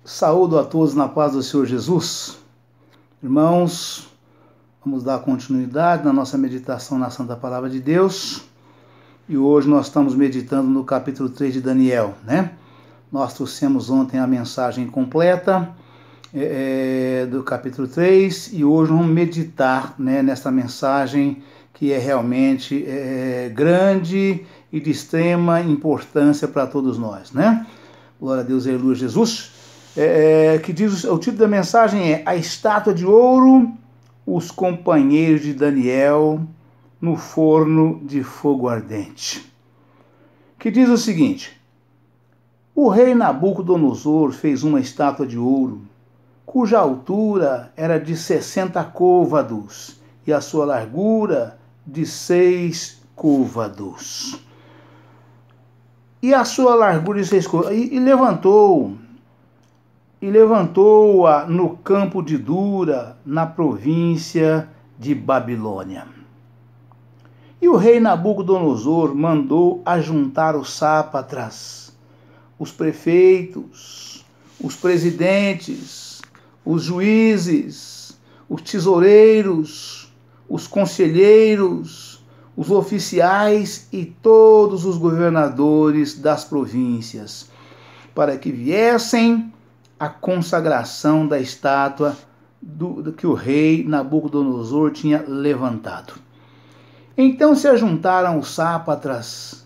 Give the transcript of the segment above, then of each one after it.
Saúdo a todos na paz do Senhor Jesus. Irmãos, vamos dar continuidade na nossa meditação na Santa Palavra de Deus. E hoje nós estamos meditando no capítulo 3 de Daniel, né? Nós trouxemos ontem a mensagem completa do capítulo 3 e hoje vamos meditar, né, nessa mensagem que é realmente grande e de extrema importância para todos nós, né? Glória a Deus, aleluia, Jesus. Que diz, o título da mensagem é A Estátua de Ouro, os companheiros de Daniel no forno de fogo ardente. Que diz o seguinte: o rei Nabucodonosor fez uma estátua de ouro, cuja altura era de 60 côvados e a sua largura de 6 côvados. E a sua largura de 6 côvados. E levantou-a no campo de Dura, na província de Babilônia. E o rei Nabucodonosor mandou ajuntar os sátrapas, os prefeitos, os presidentes, os juízes, os tesoureiros, os conselheiros, os oficiais e todos os governadores das províncias, para que viessem a consagração da estátua que o rei Nabucodonosor tinha levantado. Então se ajuntaram os sátrapas,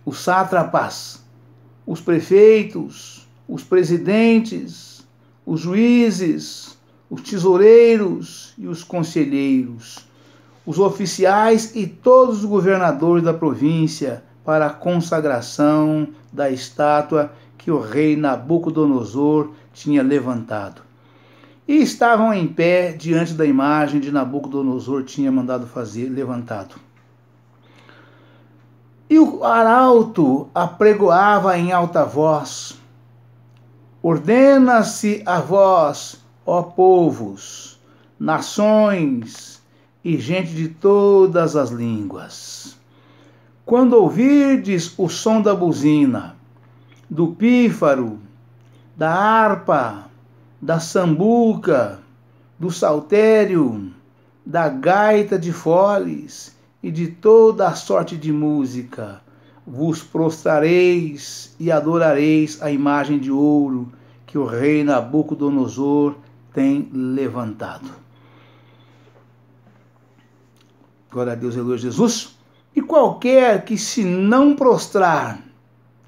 os prefeitos, os presidentes, os juízes, os tesoureiros e os conselheiros, os oficiais e todos os governadores da província para a consagração da estátua que o rei Nabucodonosor tinha levantado. E estavam em pé diante da imagem de Nabucodonosor tinha mandado fazer, levantado. E o arauto apregoava em alta voz: ordena-se a vós, ó povos, nações e gente de todas as línguas, quando ouvirdes o som da buzina, do pífaro, da harpa, da sambuca, do saltério, da gaita de foles e de toda a sorte de música, vos prostrareis e adorareis a imagem de ouro que o rei Nabucodonosor tem levantado. Glória a Deus, aleluia, Jesus. E qualquer que se não prostrar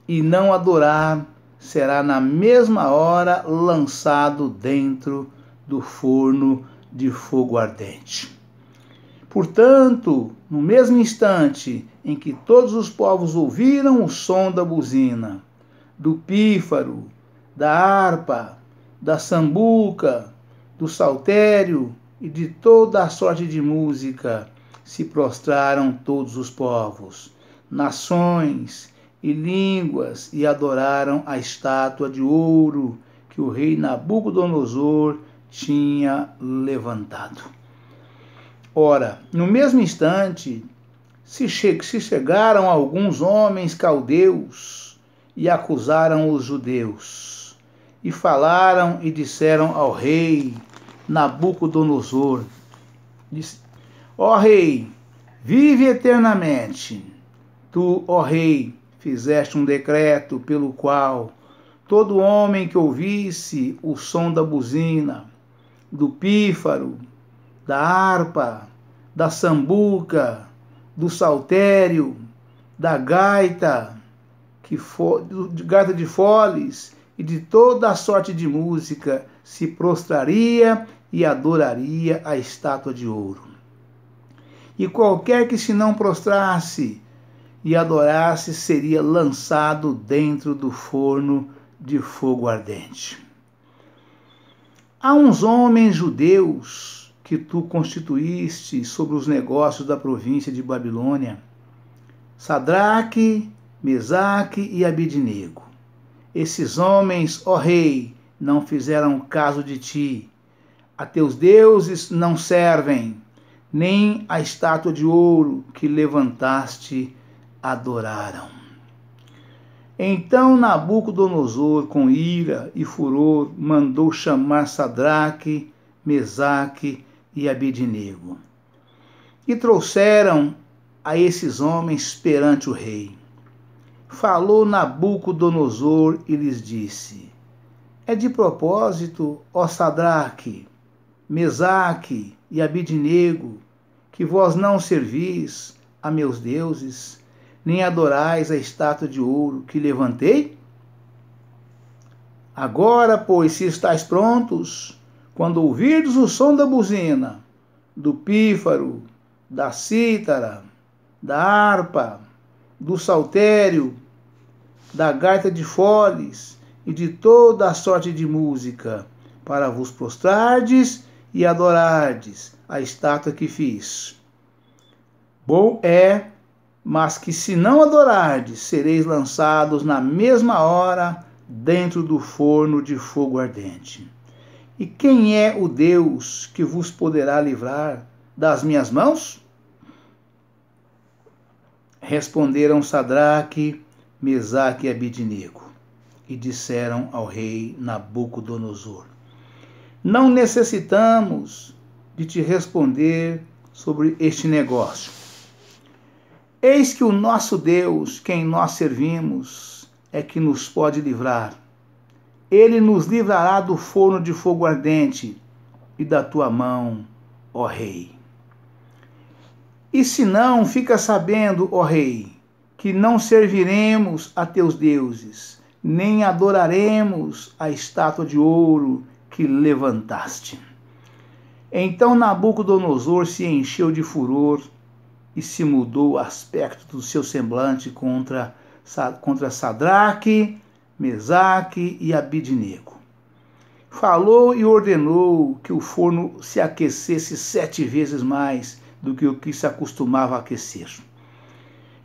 e não adorar, será na mesma hora lançado dentro do forno de fogo ardente. Portanto, no mesmo instante em que todos os povos ouviram o som da buzina, do pífaro, da harpa, da sambuca, do saltério e de toda a sorte de música, se prostraram todos os povos, nações e línguas e adoraram a estátua de ouro que o rei Nabucodonosor tinha levantado. Ora, no mesmo instante, se chegaram alguns homens caldeus e acusaram os judeus, e falaram e disseram ao rei Nabucodonosor: ó rei, vive eternamente. Tu, ó rei, fizeste um decreto pelo qual todo homem que ouvisse o som da buzina, do pífaro, da harpa, da sambuca, do saltério, da gaita, gaita de foles e de toda a sorte de música, se prostraria e adoraria a estátua de ouro. E qualquer que se não prostrasse e adorasse seria lançado dentro do forno de fogo ardente. Há uns homens judeus que tu constituíste sobre os negócios da província de Babilônia, Sadraque, Mesaque e Abidnego. Esses homens, ó rei, não fizeram caso de ti. A teus deuses não servem, nem a estátua de ouro que levantaste adoraram. Então Nabucodonosor, com ira e furor, mandou chamar Sadraque, Mesaque e Abednego. E trouxeram a esses homens perante o rei. Falou Nabucodonosor e lhes disse: é de propósito, ó Sadraque, Mesaque e Abednego, que vós não servis a meus deuses, nem adorais a estátua de ouro que levantei? Agora, pois, se estáis prontos, quando ouvirdes o som da buzina, do pífaro, da cítara, da harpa, do saltério, da gaita de foles e de toda a sorte de música, para vos prostrardes e adorardes a estátua que fiz. Bom é, mas que se não adorardes, sereis lançados na mesma hora dentro do forno de fogo ardente. E quem é o Deus que vos poderá livrar das minhas mãos? Responderam Sadraque, Mesaque e Abednego, e disseram ao rei Nabucodonosor: não necessitamos de te responder sobre este negócio. Eis que o nosso Deus, quem nós servimos, é que nos pode livrar. Ele nos livrará do forno de fogo ardente e da tua mão, ó rei. E se não, fica sabendo, ó rei, que não serviremos a teus deuses, nem adoraremos a estátua de ouro que levantaste. Então Nabucodonosor se encheu de furor e se mudou o aspecto do seu semblante contra Sadraque, Mesaque e Abednego. Falou e ordenou que o forno se aquecesse 7 vezes mais do que o que se acostumava a aquecer.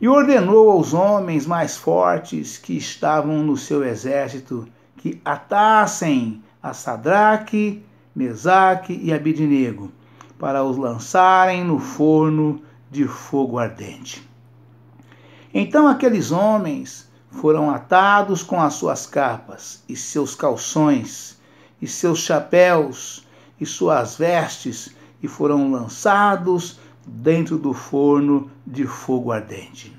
E ordenou aos homens mais fortes que estavam no seu exército que atassem a Sadraque, Mesaque e Abednego, para os lançarem no forno de fogo ardente. Então aqueles homens foram atados com as suas capas, e seus calções, e seus chapéus, e suas vestes, e foram lançados dentro do forno de fogo ardente.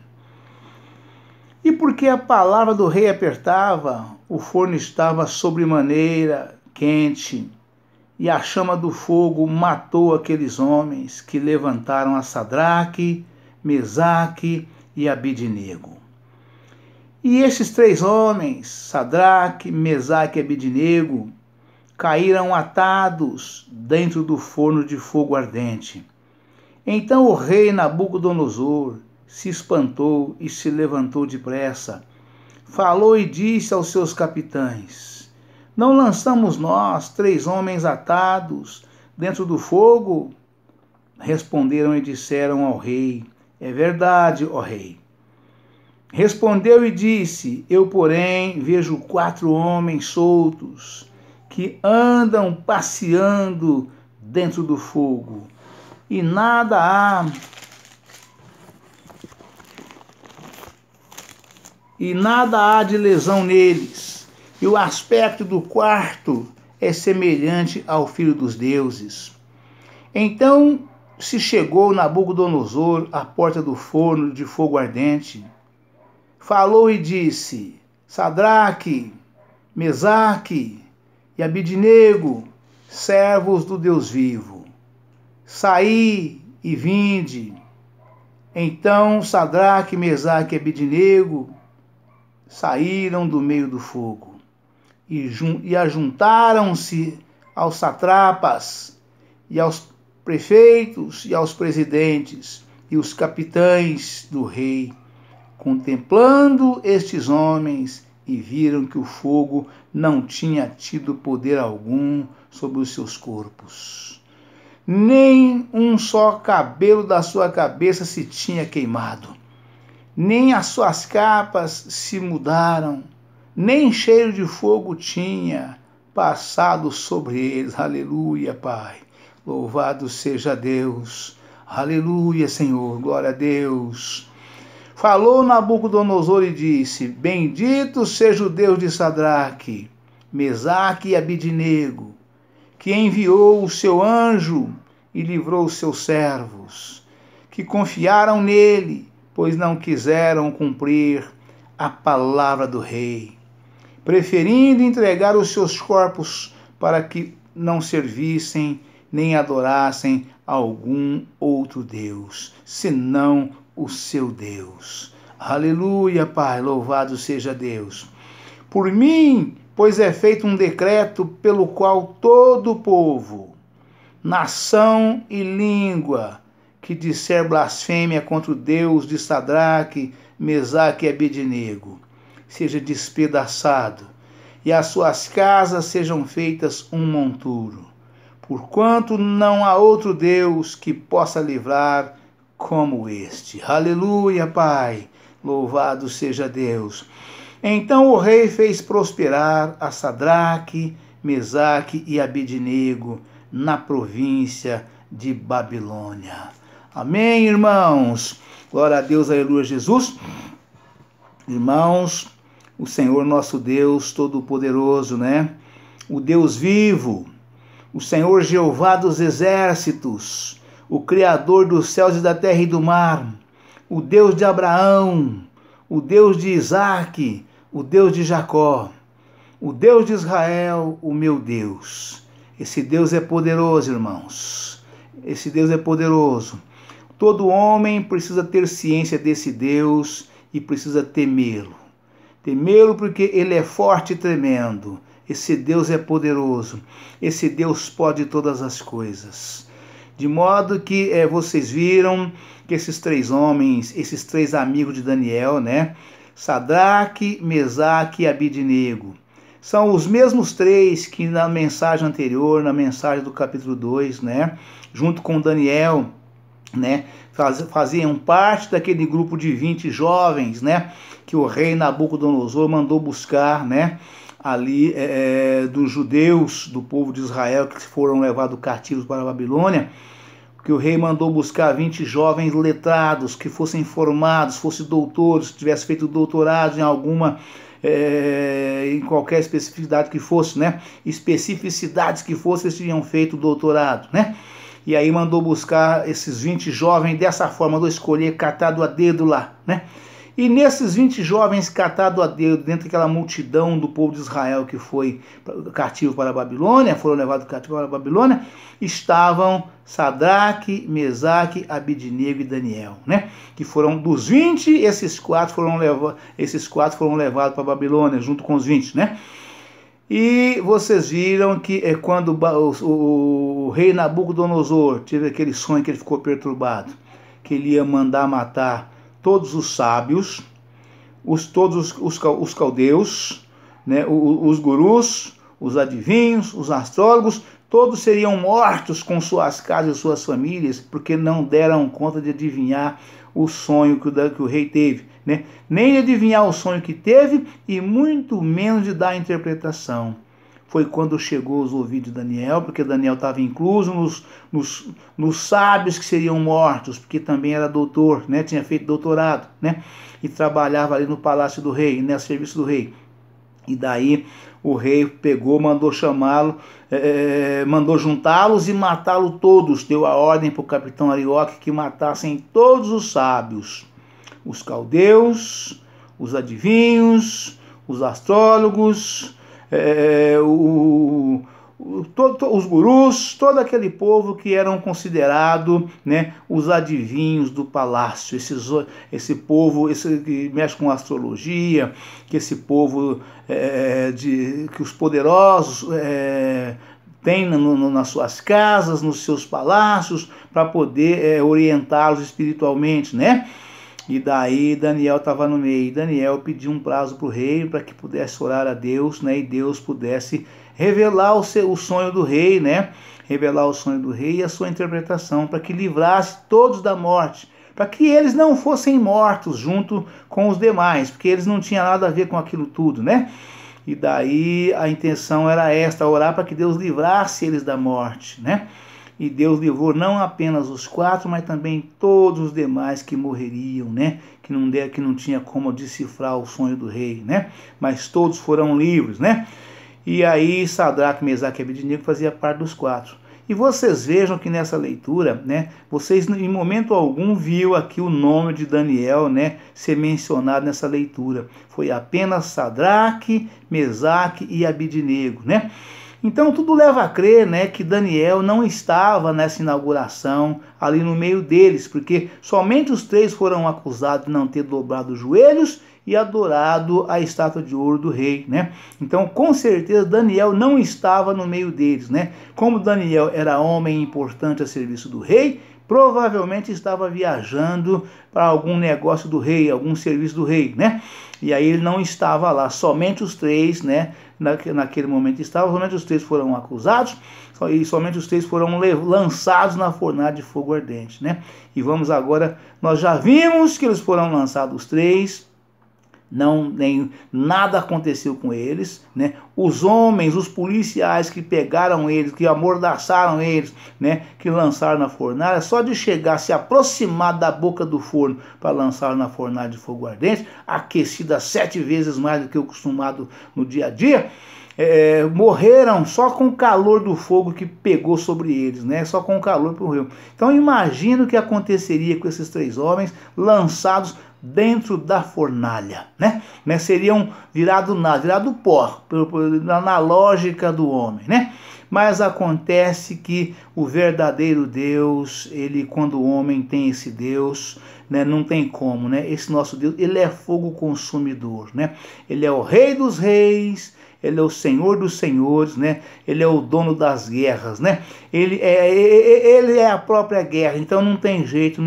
E porque a palavra do rei apertava, o forno estava sobremaneira quente, e a chama do fogo matou aqueles homens que levantaram a Sadraque, Mesaque e Abednego. E esses 3 homens, Sadraque, Mesaque e Abednego, caíram atados dentro do forno de fogo ardente. Então o rei Nabucodonosor se espantou e se levantou depressa. Falou e disse aos seus capitães: não lançamos nós 3 homens atados dentro do fogo? Responderam e disseram ao rei: é verdade, ó rei. Respondeu e disse: eu, porém, vejo 4 homens soltos que andam passeando dentro do fogo, e nada há de lesão neles, e o aspecto do quarto é semelhante ao filho dos deuses. Então se chegou Nabucodonosor à porta do forno de fogo ardente, falou e disse: Sadraque, Mesaque e Abednego, servos do Deus vivo, saí e vinde. Então Sadraque, Mesaque e Abednego saíram do meio do fogo e ajuntaram-se aos satrapas e aos prefeitos e aos presidentes e os capitães do rei, contemplando estes homens, e viram que o fogo não tinha tido poder algum sobre os seus corpos. Nem um só cabelo da sua cabeça se tinha queimado, nem as suas capas se mudaram, nem cheiro de fogo tinha passado sobre eles. Aleluia, Pai. Louvado seja Deus. Aleluia, Senhor. Glória a Deus. Falou Nabucodonosor e disse: Bendito seja o Deus de Sadraque, Mesaque e Abidnego, que enviou o seu anjo e livrou os seus servos, que confiaram nele, pois não quiseram cumprir a palavra do rei, preferindo entregar os seus corpos para que não servissem nem adorassem algum outro Deus, senão o seu Deus. Aleluia, Pai, louvado seja Deus. Por mim, pois é feito um decreto pelo qual todo povo, nação e língua que disser blasfêmia contra o Deus de Sadraque, Mesaque e Abidnego seja despedaçado, e as suas casas sejam feitas um monturo, porquanto não há outro Deus que possa livrar como este. Aleluia, Pai, louvado seja Deus. Então o rei fez prosperar a Sadraque, Mesaque e Abidnego na província de Babilônia. Amém, irmãos? Glória a Deus, aleluia, Jesus. Irmãos, o Senhor nosso Deus Todo-Poderoso, né? O Deus vivo, o Senhor Jeová dos exércitos, o Criador dos céus e da terra e do mar, o Deus de Abraão, o Deus de Isaque, o Deus de Jacó, o Deus de Israel, o meu Deus. Esse Deus é poderoso, irmãos. Esse Deus é poderoso. Todo homem precisa ter ciência desse Deus e precisa temê-lo. Temê-lo porque ele é forte e tremendo. Esse Deus é poderoso. Esse Deus pode todas as coisas. De modo que vocês viram que esses três homens, esses três amigos de Daniel, né? Sadraque, Mesaque e Abidnego, são os mesmos três que na mensagem anterior, na mensagem do capítulo 2, né? Junto com Daniel, né? Faziam parte daquele grupo de 20 jovens, né? Que o rei Nabucodonosor mandou buscar, né? Ali dos judeus, do povo de Israel, que foram levados cativos para a Babilônia, que o rei mandou buscar 20 jovens letrados, que fossem formados, fossem doutores, tivessem feito doutorado em alguma, em qualquer especificidade que fosse, né? Especificidades que fossem, eles tinham feito doutorado, né? E aí mandou buscar esses 20 jovens dessa forma, mandou escolher catado a dedo lá, né? E nesses 20 jovens catados a dedo, dentro daquela multidão do povo de Israel que foi cativo para a Babilônia, foram levados cativo para a Babilônia, estavam Sadraque, Mesaque, Abidnego e Daniel, né? Que foram dos 20, esses quatro foram levados para a Babilônia, junto com os 20, né? E vocês viram que quando o rei Nabucodonosor teve aquele sonho que ele ficou perturbado, que ele ia mandar matar todos os sábios, todos os caldeus, né, os gurus, os adivinhos, os astrólogos, todos seriam mortos com suas casas e suas famílias, porque não deram conta de adivinhar o sonho que o rei teve, né? Nem de adivinhar o sonho que teve e muito menos de dar a interpretação. Foi quando chegou aos ouvidos de Daniel, porque Daniel estava incluso nos sábios que seriam mortos, porque também era doutor, né? Tinha feito doutorado, né? E trabalhava ali no palácio do rei, né? A serviço do rei. E daí o rei pegou, mandou chamá-lo, mandou juntá-los e matá-los todos. Deu a ordem para o capitão Arioque que matassem todos os sábios, os caldeus, os adivinhos, os astrólogos, os gurus, todo aquele povo que eram considerados, né, os adivinhos do palácio, esse povo que mexe com astrologia, que esse povo que os poderosos têm nas suas casas, nos seus palácios, para poder orientá-los espiritualmente, né? E daí Daniel estava no meio. Daniel pediu um prazo para o rei para que pudesse orar a Deus, né? E Deus pudesse revelar o sonho do rei, né? Revelar o sonho do rei e a sua interpretação, para que livrasse todos da morte, para que eles não fossem mortos junto com os demais, porque eles não tinham nada a ver com aquilo tudo, né? E daí a intenção era esta, orar para que Deus livrasse eles da morte, né? E Deus livrou não apenas os 4, mas também todos os demais que morreriam, né? Que não tinha como decifrar o sonho do rei, né? Mas todos foram livres, né? E aí Sadraque, Mesaque e Abednego fazia parte dos 4. E vocês vejam que nessa leitura, né, vocês em momento algum viu aqui o nome de Daniel, né, ser mencionado nessa leitura. Foi apenas Sadraque, Mesaque e Abednego, né? Então tudo leva a crer, né, que Daniel não estava nessa inauguração ali no meio deles, porque somente os 3 foram acusados de não ter dobrado os joelhos e adorado a estátua de ouro do rei, né? Então, com certeza, Daniel não estava no meio deles, né? Como Daniel era homem importante a serviço do rei, provavelmente estava viajando para algum negócio do rei, algum serviço do rei, né? E aí ele não estava lá, somente os 3, né? Naquele momento estavam, somente os 3 foram acusados, e somente os 3 foram lançados na fornalha de fogo ardente, né? E vamos agora, nós já vimos que eles foram lançados os 3, nada aconteceu com eles, né? Os homens, os policiais que pegaram eles, que amordaçaram eles, né? Que lançaram na fornalha, só de chegar, se aproximar da boca do forno para lançar na fornalha de fogo ardente, aquecida 7 vezes mais do que o acostumado no dia a dia, morreram só com o calor do fogo que pegou sobre eles, né? Só com o calor que morreu. Então imagina o que aconteceria com esses 3 homens lançados dentro da fornalha, né? Seriam virado pó, na lógica do homem, né? Mas acontece que o verdadeiro Deus, quando o homem tem esse Deus, né, não tem como, né? Esse nosso Deus, ele é fogo consumidor, né? Ele é o Rei dos Reis, ele é o Senhor dos Senhores, né? Ele é o dono das guerras, né? Ele é a própria guerra, então não tem jeito,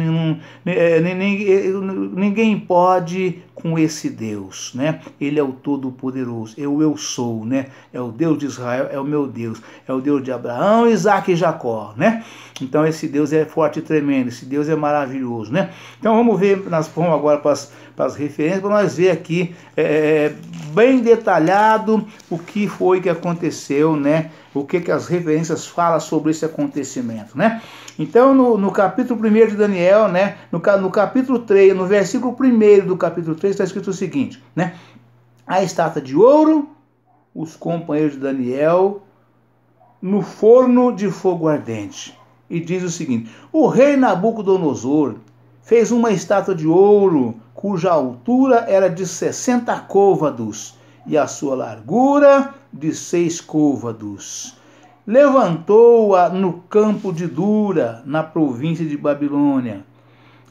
ninguém pode com esse Deus, né? Ele é o Todo-Poderoso, eu sou, né? É o Deus de Israel, é o meu Deus, é o Deus de Abraão, Isaac e Jacó, né? Então esse Deus é forte e tremendo, esse Deus é maravilhoso, né? Então vamos ver, nós vamos agora para as referências, para nós ver aqui bem detalhado o que foi que aconteceu, né? O que as referências falam sobre esse acontecimento, né? Então, no capítulo 1 de Daniel, né? No capítulo 3, no versículo 1 do capítulo 3, está escrito o seguinte, né? A estátua de ouro, os companheiros de Daniel, no forno de fogo ardente. E diz o seguinte: o rei Nabucodonosor fez uma estátua de ouro, cuja altura era de 60 côvados, e a sua largura de 6 côvados. Levantou-a no campo de Dura, na província de Babilônia.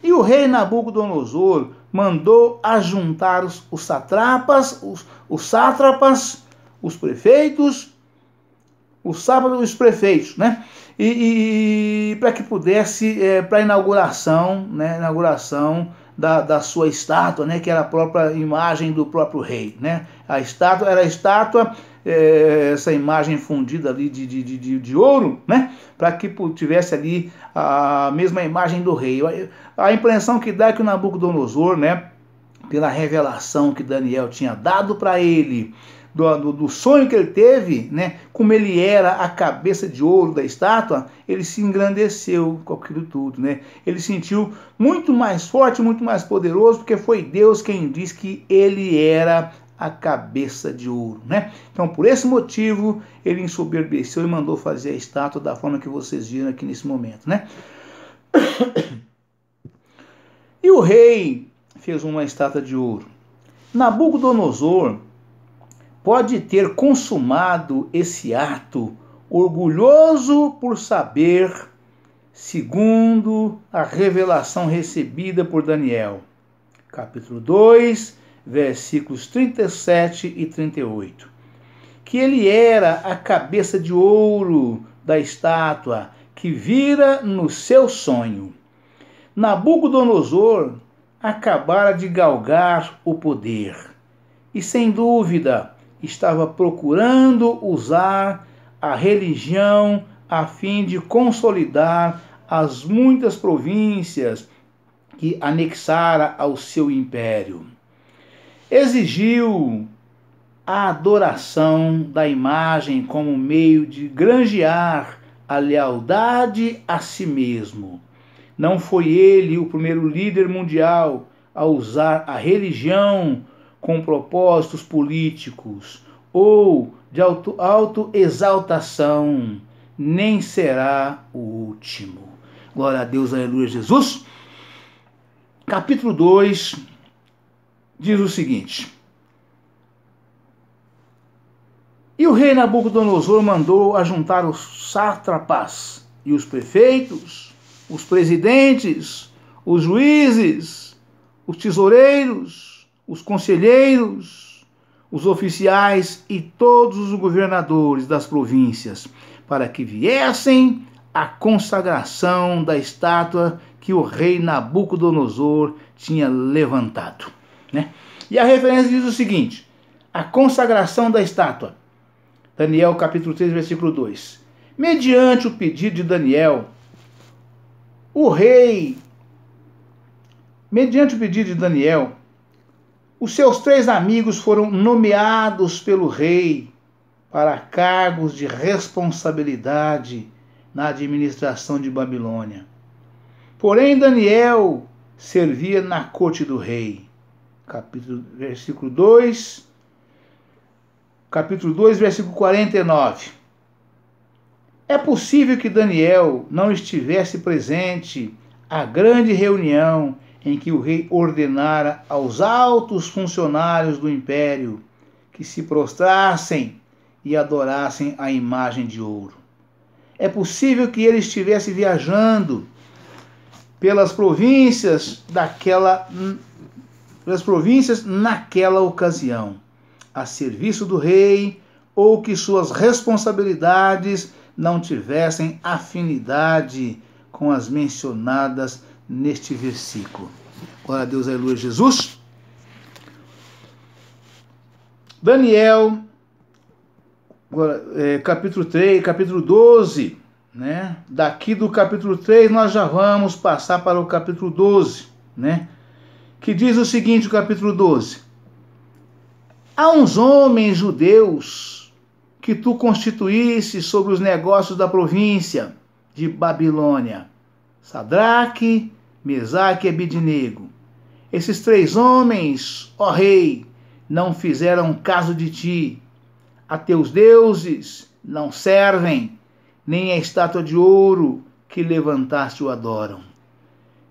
E o rei Nabucodonosor mandou ajuntar os sátrapas, os prefeitos, os prefeitos, né? E para que pudesse, para a inauguração, né? Inauguração da sua estátua, né? Que era a própria imagem do próprio rei, né? A estátua era a estátua, essa imagem fundida ali de ouro, né? Para que tivesse ali a mesma imagem do rei. A impressão que dá é que o Nabucodonosor, né? Pela revelação que Daniel tinha dado para ele, do sonho que ele teve, né? Como ele era a cabeça de ouro da estátua, ele se engrandeceu com aquilo tudo, né? Ele sentiu muito mais forte, muito mais poderoso, porque foi Deus quem disse que ele era a cabeça de ouro, né? Então, por esse motivo, ele ensoberbeceu e mandou fazer a estátua da forma que vocês viram aqui nesse momento, né? E o rei fez uma estátua de ouro. Nabucodonosor pode ter consumado esse ato orgulhoso por saber, segundo a revelação recebida por Daniel. Capítulo 2, versículos 37 e 38. Que ele era a cabeça de ouro da estátua que vira no seu sonho. Nabucodonosor acabara de galgar o poder e, sem dúvida, estava procurando usar a religião a fim de consolidar as muitas províncias que anexara ao seu império. Exigiu a adoração da imagem como meio de granjear a lealdade a si mesmo. Não foi ele o primeiro líder mundial a usar a religião com propósitos políticos ou de autoexaltação, nem será o último. Glória a Deus, aleluia, Jesus. Capítulo 2 diz o seguinte: E o rei Nabucodonosor mandou ajuntar os sátrapas e os prefeitos, os presidentes, os juízes, os tesoureiros, os conselheiros, os oficiais e todos os governadores das províncias, para que viessem à consagração da estátua que o rei Nabucodonosor tinha levantado. Né? E a referência diz o seguinte: a consagração da estátua. Daniel capítulo 3, versículo 2. Mediante o pedido de Daniel, os seus 3 amigos foram nomeados pelo rei para cargos de responsabilidade na administração de Babilônia. Porém, Daniel servia na corte do rei. Capítulo 2, versículo 49. É possível que Daniel não estivesse presente à grande reunião em que o rei ordenara aos altos funcionários do império que se prostrassem e adorassem a imagem de ouro. É possível que ele estivesse viajando pelas províncias naquela ocasião, a serviço do rei, ou que suas responsabilidades não tivessem afinidade com as mencionadas neste versículo. Glória a Deus, aleluia, Jesus. Daniel, capítulo 3, capítulo 12, né? Daqui do capítulo 3 nós já vamos passar para o capítulo 12, né? Que diz o seguinte, o capítulo 12: Há uns homens judeus que tu constituísse sobre os negócios da província de Babilônia, Sadraque, Mesaque e Abidnego. Esses 3 homens, ó rei, não fizeram caso de ti. A teus deuses não servem, nem a estátua de ouro que levantaste o adoram.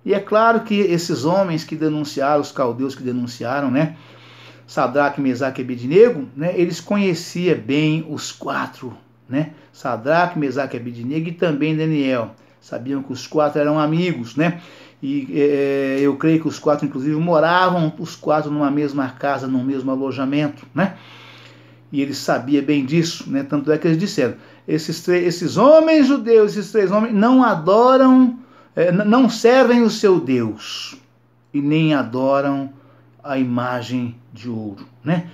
E é claro que esses homens que denunciaram, os caldeus que denunciaram, né, Sadraque, Mesaque e Abidnego, né, eles conheciam bem os 4, né, Sadraque, Mesaque e Abidnego e também Daniel. Sabiam que os 4 eram amigos, né? E eu creio que os 4, inclusive, moravam os 4 numa mesma casa, num mesmo alojamento, né? E eles sabiam bem disso, né? Tanto é que eles disseram: esses homens judeus, esses 3 homens, não adoram, não servem o seu Deus e nem adoram a imagem de ouro, né?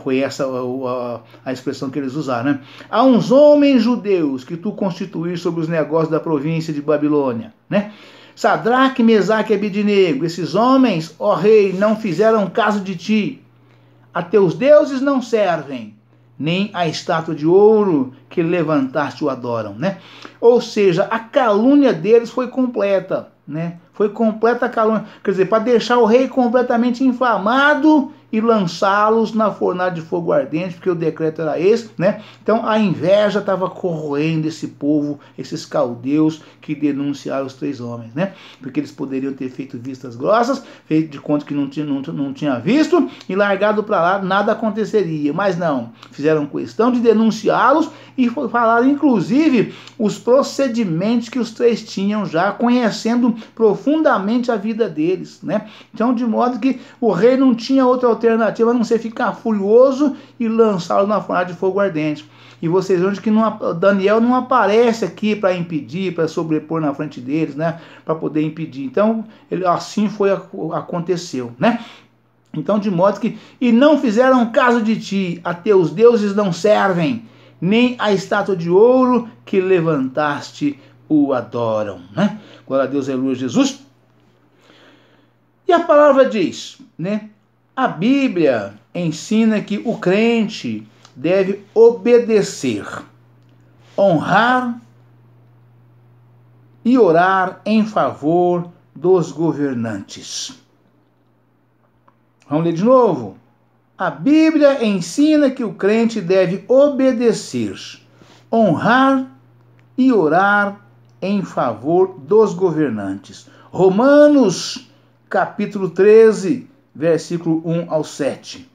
Foi essa a expressão que eles usaram, né? Há uns homens judeus que tu constituís sobre os negócios da província de Babilônia, né? Sadraque, Mesaque e Abidnego, esses homens, ó rei, não fizeram caso de ti. A teus deuses não servem, nem a estátua de ouro que levantaste o adoram, né? Ou seja, a calúnia deles foi completa, né? Foi completa a calúnia, quer dizer, para deixar o rei completamente inflamado e lançá-los na fornalha de fogo ardente, porque o decreto era esse, né? Então a inveja estava corroendo esse povo, esses caldeus que denunciaram os 3 homens, né? Porque eles poderiam ter feito vistas grossas, feito de conta que não tinha visto e largado para lá, nada aconteceria. Mas não, fizeram questão de denunciá-los e falaram inclusive os procedimentos que os 3 tinham já, conhecendo profundamente a vida deles, né? Então, de modo que o rei não tinha outra alternativa a não ser ficar furioso e lançá-lo na fornalha de fogo ardente. E vocês vejam que Daniel não aparece aqui para impedir, para sobrepor na frente deles, né? Para poder impedir. Então, assim aconteceu, né? Então, de modo que, e não fizeram caso de ti, a teus deuses não servem, nem a estátua de ouro que levantaste o adoram, né? Glória a Deus, aleluia, Jesus. E a palavra diz, né? A Bíblia ensina que o crente deve obedecer, honrar e orar em favor dos governantes. Vamos ler de novo. A Bíblia ensina que o crente deve obedecer, honrar e orar em favor dos governantes. Romanos, capítulo 13, versículo 1 ao 7.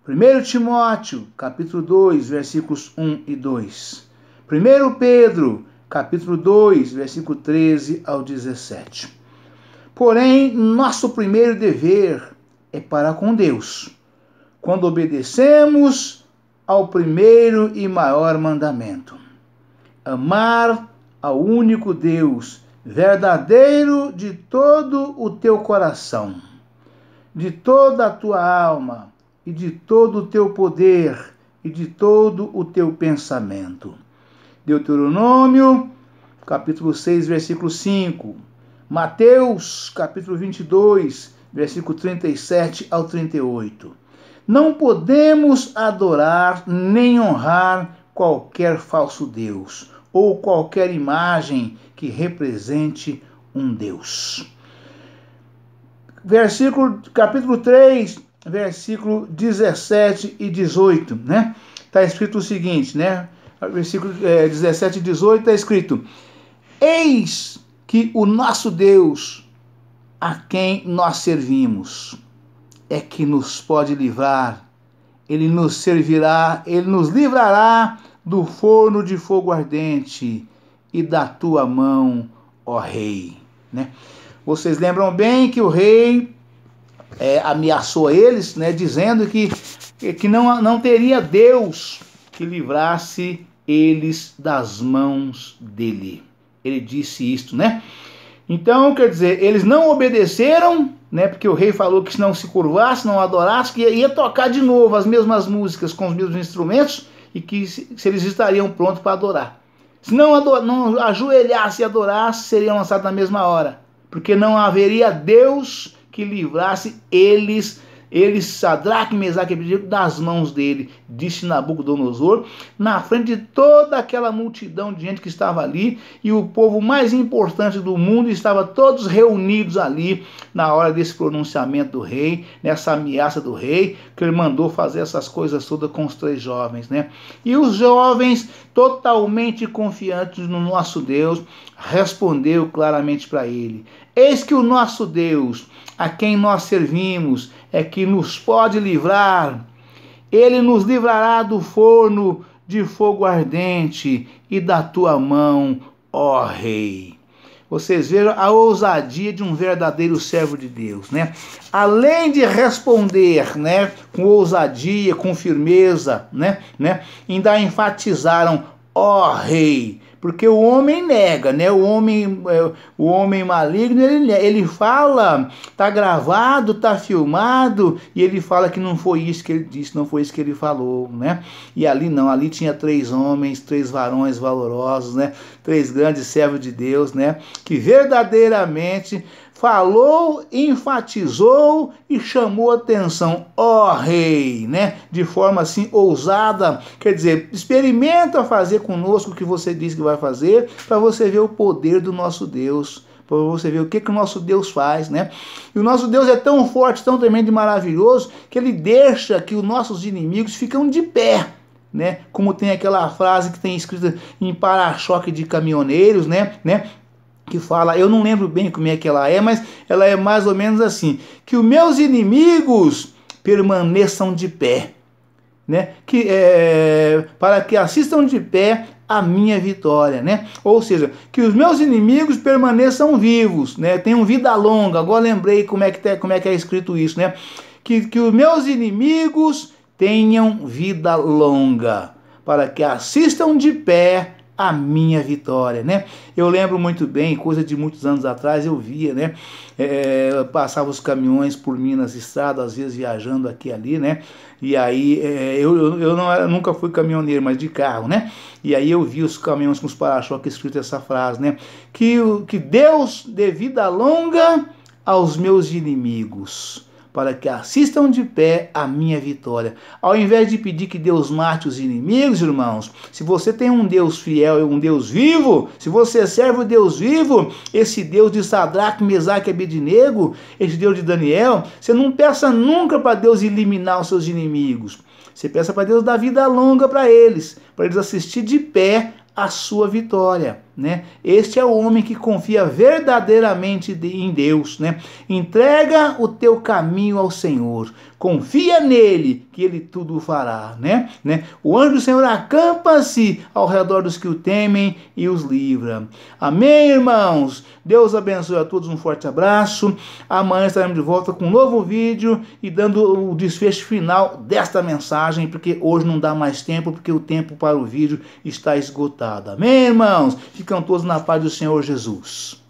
1 Timóteo, capítulo 2, versículos 1 e 2. 1 Pedro, capítulo 2, versículo 13 ao 17. Porém, nosso primeiro dever é para com Deus, quando obedecemos ao primeiro e maior mandamento: amar ao único Deus, verdadeiro, de todo o teu coração, de toda a tua alma, e de todo o teu poder, e de todo o teu pensamento. Deuteronômio, capítulo 6, versículo 5. Mateus, capítulo 22, versículo 37 ao 38. Não podemos adorar nem honrar qualquer falso Deus, ou qualquer imagem que represente um Deus. Capítulo 3, versículo 17 e 18, né? Está escrito o seguinte, né? Versículo 17 e 18 está escrito: eis que o nosso Deus, a quem nós servimos, é que nos pode livrar. Ele nos servirá, ele nos livrará do forno de fogo ardente e da tua mão, ó rei. Né? Vocês lembram bem que o rei ameaçou eles, né, dizendo que não teria Deus que livrasse eles das mãos dele. Ele disse isto, né? Então, quer dizer, eles não obedeceram, né? Porque o rei falou que se não se curvasse, não adorasse, que ia tocar de novo as mesmas músicas com os mesmos instrumentos e que se eles estariam prontos para adorar. Se não ajoelhasse e adorasse, seriam lançados na mesma hora, porque não haveria Deus que livrasse eles, Sadraque, Mesaque e Abednego, das mãos dele, disse Nabucodonosor, na frente de toda aquela multidão de gente que estava ali, e o povo mais importante do mundo estava todos reunidos ali na hora desse pronunciamento do rei, nessa ameaça do rei, que ele mandou fazer essas coisas todas com os 3 jovens, né? E os jovens, totalmente confiantes no nosso Deus, respondeu claramente para ele: eis que o nosso Deus, a quem nós servimos, é que nos pode livrar. Ele nos livrará do forno de fogo ardente e da tua mão, ó rei. Vocês veem a ousadia de um verdadeiro servo de Deus, né? Além de responder, né, com ousadia, com firmeza, né, ainda enfatizaram, ó rei. Porque o homem nega, né? O homem maligno, ele fala, tá gravado, tá filmado, e ele fala que não foi isso que ele disse, não foi isso que ele falou, né? E ali não, ali tinha 3 homens, 3 varões valorosos, né? 3 grandes servos de Deus, né? Que verdadeiramente falou, enfatizou e chamou atenção, ó rei, né? De forma assim ousada, quer dizer, experimenta fazer conosco o que você disse que vai fazer, para você ver o poder do nosso Deus, para você ver o que o nosso Deus faz, né? E o nosso Deus é tão forte, tão tremendo e maravilhoso, que ele deixa que os nossos inimigos ficam de pé, né? Como tem aquela frase que tem escrita em para-choque de caminhoneiros, né? Que fala, eu não lembro bem como é que ela é, mas ela é mais ou menos assim: que os meus inimigos permaneçam de pé, né? Para que assistam de pé a minha vitória, né? Ou seja, que os meus inimigos permaneçam vivos, né? Tenham vida longa. Agora lembrei como é que é escrito isso, né? Que os meus inimigos tenham vida longa, para que assistam de pé a minha vitória, né? Eu lembro muito bem, coisa de muitos anos atrás, eu via, né? Passava os caminhões por Minas Estrada, às vezes viajando aqui e ali, né? E aí, eu nunca fui caminhoneiro, mas de carro, né? E aí eu vi os caminhões com os para-choques escrito essa frase, né? Que Deus dê vida longa aos meus inimigos, para que assistam de pé a minha vitória. Ao invés de pedir que Deus mate os inimigos, irmãos, se você tem um Deus fiel e um Deus vivo, se você serve o Deus vivo, esse Deus de Sadraque, Mesaque e Abednego, esse Deus de Daniel, você não peça nunca para Deus eliminar os seus inimigos. Você peça para Deus dar vida longa para eles assistir de pé a sua vitória, né? Este é o homem que confia verdadeiramente em Deus, né? Entrega o teu caminho ao Senhor, confia nele, que ele tudo fará, né? O anjo do Senhor acampa-se ao redor dos que o temem e os livra. Amém, irmãos? Deus abençoe a todos, um forte abraço. Amanhã estaremos de volta com um novo vídeo e dando o desfecho final desta mensagem, porque hoje não dá mais tempo, porque o tempo para o vídeo está esgotado. Amém, irmãos? Ficam todos na paz do Senhor Jesus.